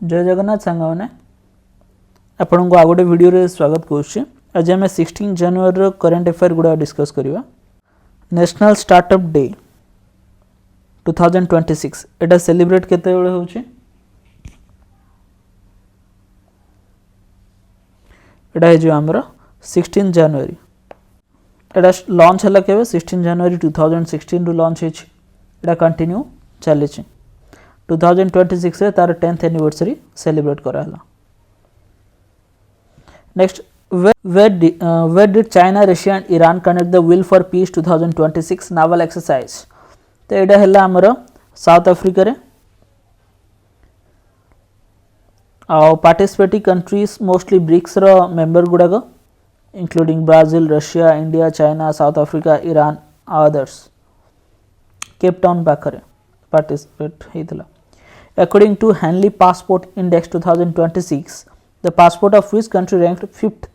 जय जगन्नाथ सांग मैंने आपण को आ गोटे वीडियो रे स्वागत करुच्छे। आज आम 16 जनवरी करेन्ट अफेयर गुड़ा डिस्कस करवा। नेशनल स्टार्टअप डे 2026 एटा सेलिब्रेट केते बेले होछि? एटा हे जो हमर 16 जनवरी एटा लॉन्च हला केबे 16 जनवरी 2016 रु लॉन्च हेछि। एटा कंटिन्यू चली 2026 रे तार 10th एनिवर्सरी सेलिब्रेट करा हला। Next where did China, Russia and Iran conduct the Will for Peace 2026 naval exercise? तो एटा हला हमर साउथ अफ्रीका रे। आ पार्टिसिपेटिंग कंट्रीज मोस्टली ब्रिक्स रो मेंबर गुडाक including Brazil, Russia, India, China, South Africa, Iran others Cape Town पाखरे participate हेतला। According to Henley Passport Index 2026, the passport of which country ranked 5th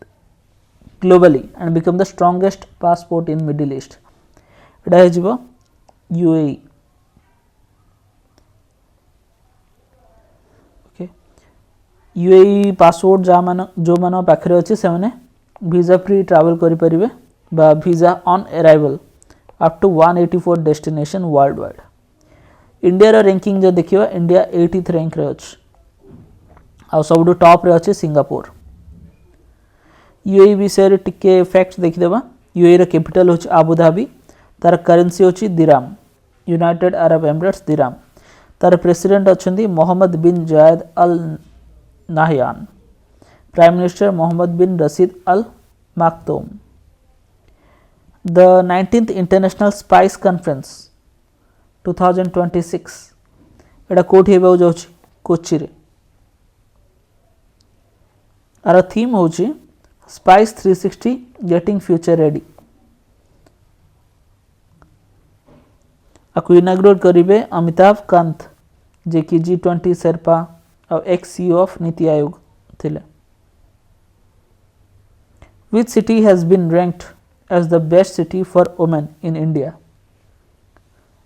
globally and become the strongest passport in Middle East? एटा हे जिवो UAE। Okay UAE passport जो मान पाखरे अछि से माने visa free travel करि परिबे बा visa on arrival up to 184 destination world wide. India रो रैंकिंग जो देखिबा इंडिया 80th रैंक रे अछि आ सबडू टॉप रे अछि सिंगापुर। यूएई विषय रे टिके फैक्ट्स देखि देबा। यूएई रो कैपिटल होछि आबू धाबी, तार करेंसी होछि dirham, United Arab Emirates dirham. तार प्रेसिडेंट अछंती Mohammed bin Zayed Al Nahyan, prime minister Mohammed bin Rashid Al Maktoum. The 19th international spice conference 2026 एटा कोठी हेबा जाउछि कोच्चि रे। आर थीम होछि स्पाइस 360 गेटिंग फ्यूचर रेडी। आकु इनाग्रेट करिवे अमिताभ कांत जे कि G20 शेरपा और x CEO of NITI Aayog थिले। Which city has been ranked as the best city for women in India?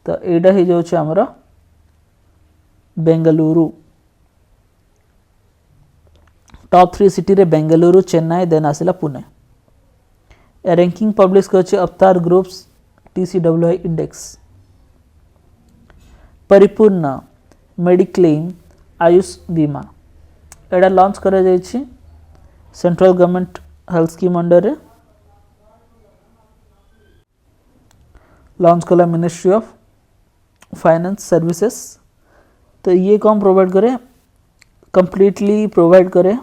तो एडा ही जो हमरा बेंगलुरु। टॉप 3 सिटी रे बेंगलुरु, चेन्नई देन आसिला पुणे। ए रैंकिंग पब्लिश करछि Avtar groups TCWI index. Paripurna mediclaim Ayush Bima एडा लॉन्च करा जायछि central government health scheme under रे। लॉन्च कला मिनिस्ट्री ऑफ फाइनेंस सर्विसेज। तो ये कौन प्रोवाइड करे? कंप्लीटली प्रोवाइड करे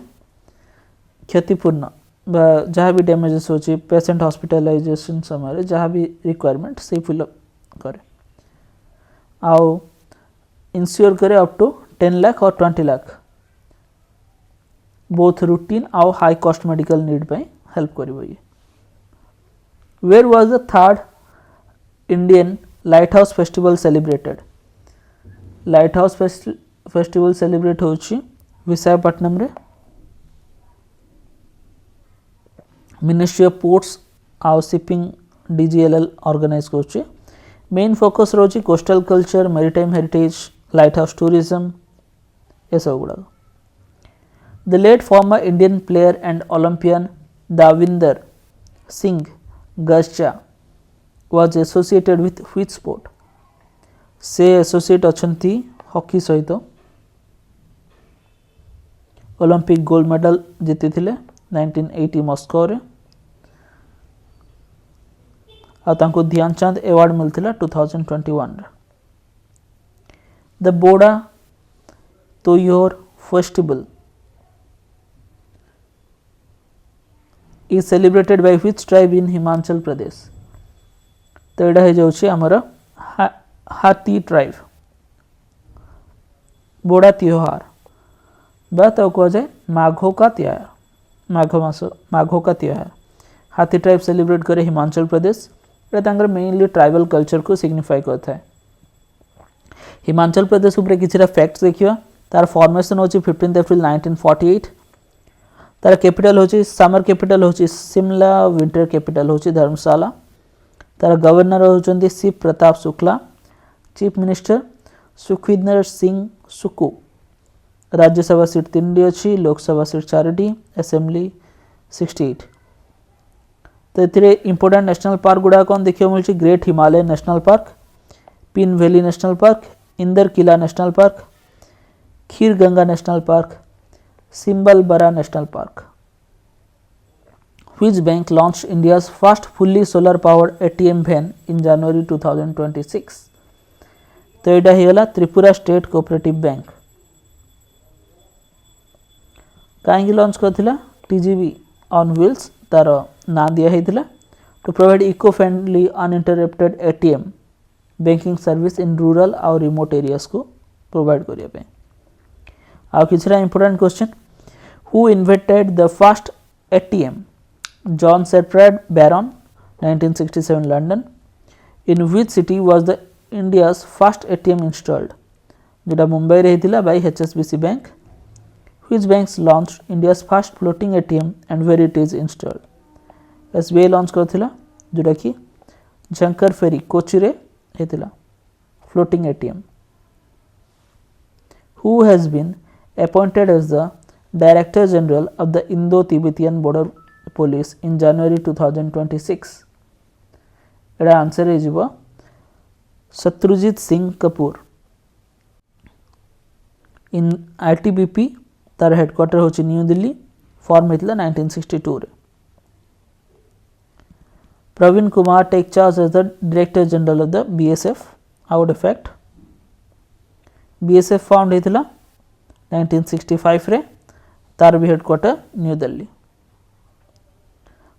क्षतिपूर्ण जहाँ भी डैमेजेस होची पेशेंट हॉस्पिटलाइजेशन समय जहाँ भी रिक्वायरमेंट से फिलअप करे आउ इंश्योर करे अप टू 10 लाख और 20 लाख बोथ रूटीन आउ हाई कॉस्ट मेडिकल नीड पे हेल्प करिवो। ये where was the third Indian lighthouse festival celebrated? Lighthouse festival celebrate होछि विशाखापट्टनम रे। मिनिस्ट्री ऑफ पोर्ट्स आउ शिपिंग DGLL ऑर्गेनाइज करछि। मेन फोकस रोछि coastal culture, maritime heritage, lighthouse tourism ए सब गुडा। The late former Indian player and Olympian Davinder Singh Garcha was associated with which sport? से associate अछंती hockey सहित। ओलंपिक गोल्ड मेडल जीति थिले 1980 मॉस्को रे आ तांको ध्यानचंद अवार्ड मिलथिला 2021 रे। द बोडा तोयोर festival is celebrated by which tribe in Himachal Pradesh? तो एडा हे जाउछि हमर हाथी ट्राइब। बोडा त्योहार बा तो को जाय माघो का त्योहार, माघो का त्योहार हाथी ट्राइब सेलिब्रेट करे हिमाचल प्रदेश। एटा तांगर मेनली ट्राइबल कल्चर को सिग्निफाई करता है। हिमाचल प्रदेश ऊपर किछरा फैक्ट्स देखियो। तार फॉर्मेशन होछि 15 अप्रैल 1948। तार कैपिटल होछि समर कैपिटल होछि शिमला, विंटर कैपिटल होछि धर्मशाला। तार गवर्नर होचंदी Shiv Pratap Shukla, chief minister Sukhvinder Singh Sukhu, Rajya Sabha seat 3 अच्छी, लोकसभा सीट 4, असेंबली 68। तो ये इंपोर्टेंट नेशनल पार्क गुड़ा कौन देखिए मिलूँ, great Himalaya national park, Pin valley national park, Inder Kila national park, Khir Ganga national park, Simbalbara national park. Which bank launched India's first fully solar powered ATM van in January 2026? तो यहाँ होगा त्रिपुरा स्टेट कोऑपरेटिव बैंक। कहीं लॉन्च करथिला TGV on wheels तार ना दिया होता to provide eco friendly uninterrupted ATM banking service in rural और रिमोट एरियाज को प्रोवाइड करने। आउ किछरा important question, who invented the first ATM? John Serpred Baron, 1967 London. In which city was the India's first ATM installed? जोटा मुंबई रही थिला by HSBC Bank. Which banks launched India's first floating ATM and where it is installed? SBI launch करथिला जोटा कि झंकर फेरी कोची रे हेतिला floating ATM. Who has been appointed as the Director General of the Indo-Tibetan Border Police in January 2026? एड़ा answer है Jeeva Shatrujeet Singh Kapoor. In ITBP तार headquarter होची New Delhi, form हेतला 1962 रे। Praveen Kumar take charge as the director general of the BSF, out effect. BSF found हेतला 1965 रे, तार भी headquarter New Delhi.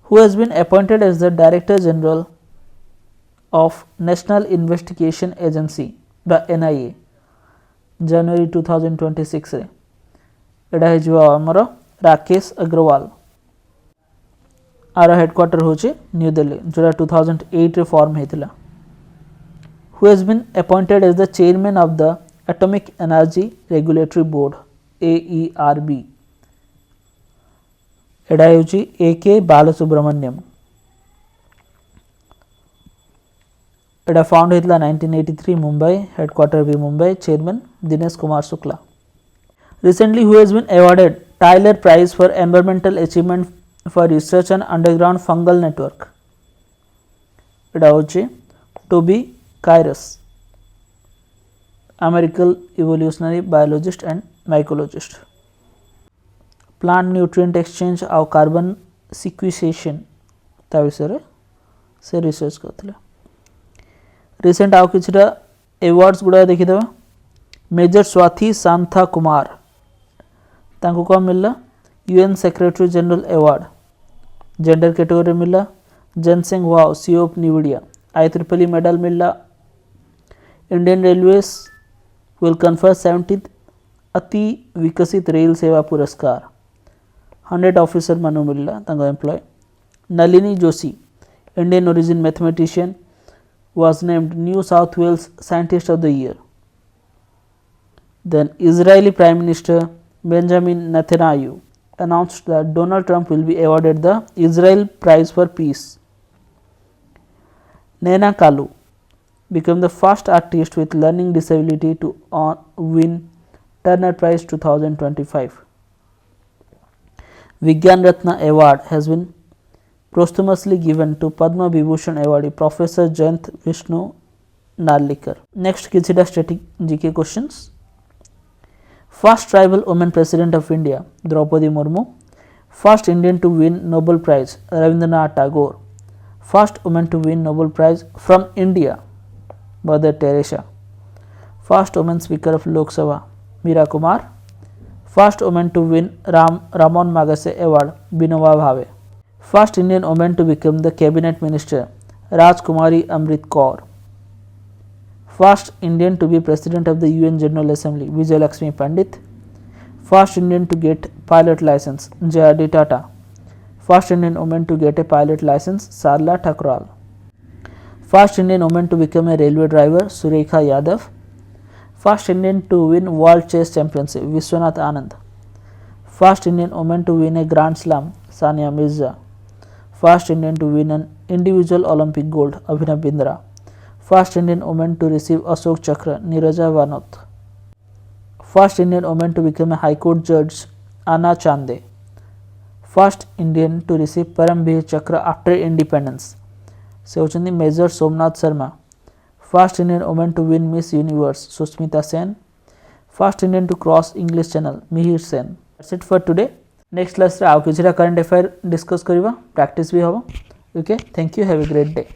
Who has been appointed as the Director General of National Investigation Agency by NIA January 2026 रे? एड़ा है जो आमर राकेश अग्रवाल, आर हेडक्वार्टर होचे न्यू दिल्ली, जोड़ा 2008 रे form हेतिला। Who has been appointed as the Chairman of the Atomic Energy Regulatory Board AERB? एड़ा होची AK बालसुब्रमण्यम। एड़ा फाउंड हेतला 1983 मुंबई, हेडक्वार्टर भी Mumbai, chairman Dinesh Kumar Shukla. Recently, who has been awarded Tyler Prize for Environmental Achievement for Research on Underground Fungal Network? एड़ा होची Toby Kiers, American evolutionary biologist and mycologist. Plant nutrient exchange आउ carbon sequestration ता विषय से research करथिले। Recent आउ किछटा awards गुड़ा देखिदेबा। मेजर स्वाति सांथा कुमार तांको को मिलला UN secretary general award, gender category मिलला। जनसिंग वाओ CEO of NVIDIA IEEE medal मिलला। Indian Railways will confer 70th अति विकसित रेल सेवा पुरस्कार 100 ऑफिसर मानू मिलला तांको employ. Nalini Joshi Indian origin mathematician was named New South Wales Scientist of the Year. Then Israeli Prime Minister Benjamin Netanyahu announced that Donald Trump will be awarded the Israel Prize for Peace. Nena Kalu became the first artist with learning disability to win Turner Prize 2025. Vigyan Ratna Award has been posthumously given to Padma Vibhushan awardee Professor Jayant Vishnu Narlikar. Next किछटा static GK questions. First tribal woman president of India Draupadi Murmu. First Indian to win Nobel Prize Rabindranath Tagore. First woman to win Nobel Prize from India Mother Teresa. First woman speaker of Lok Sabha Meera Kumar. First woman to win Ramon Magsaysay award Vinoba Bhave. First Indian woman to become the cabinet minister Rajkumari Amrit Kaur. First Indian to be president of the UN General Assembly Vijay Lakshmi Pandit. First Indian to get pilot license J.R.D. Tata. First Indian woman to get a pilot license Sarla Thakral. First Indian woman to become a railway driver Surekha Yadav. First Indian to win World Chess Championship Vishwanath Anand. First Indian woman to win a Grand Slam Sania Mirza. First Indian to win an individual Olympic gold Abhinav Bindra. First Indian woman to receive Ashok Chakra Neeraja Vanot. First Indian women to become a high court जज Anna Chandy. First Indian to receive Param Vir Chakra after independence से होचंदी major Somnath Sharma. First Indian women to win Miss Universe Sushmita Sen. First Indian to cross English Channel Mihir Sen. That's it for today. Next class रे आउ किछटा current affair discuss करबा, practice भी होबो. Okay, thank you, have a great day.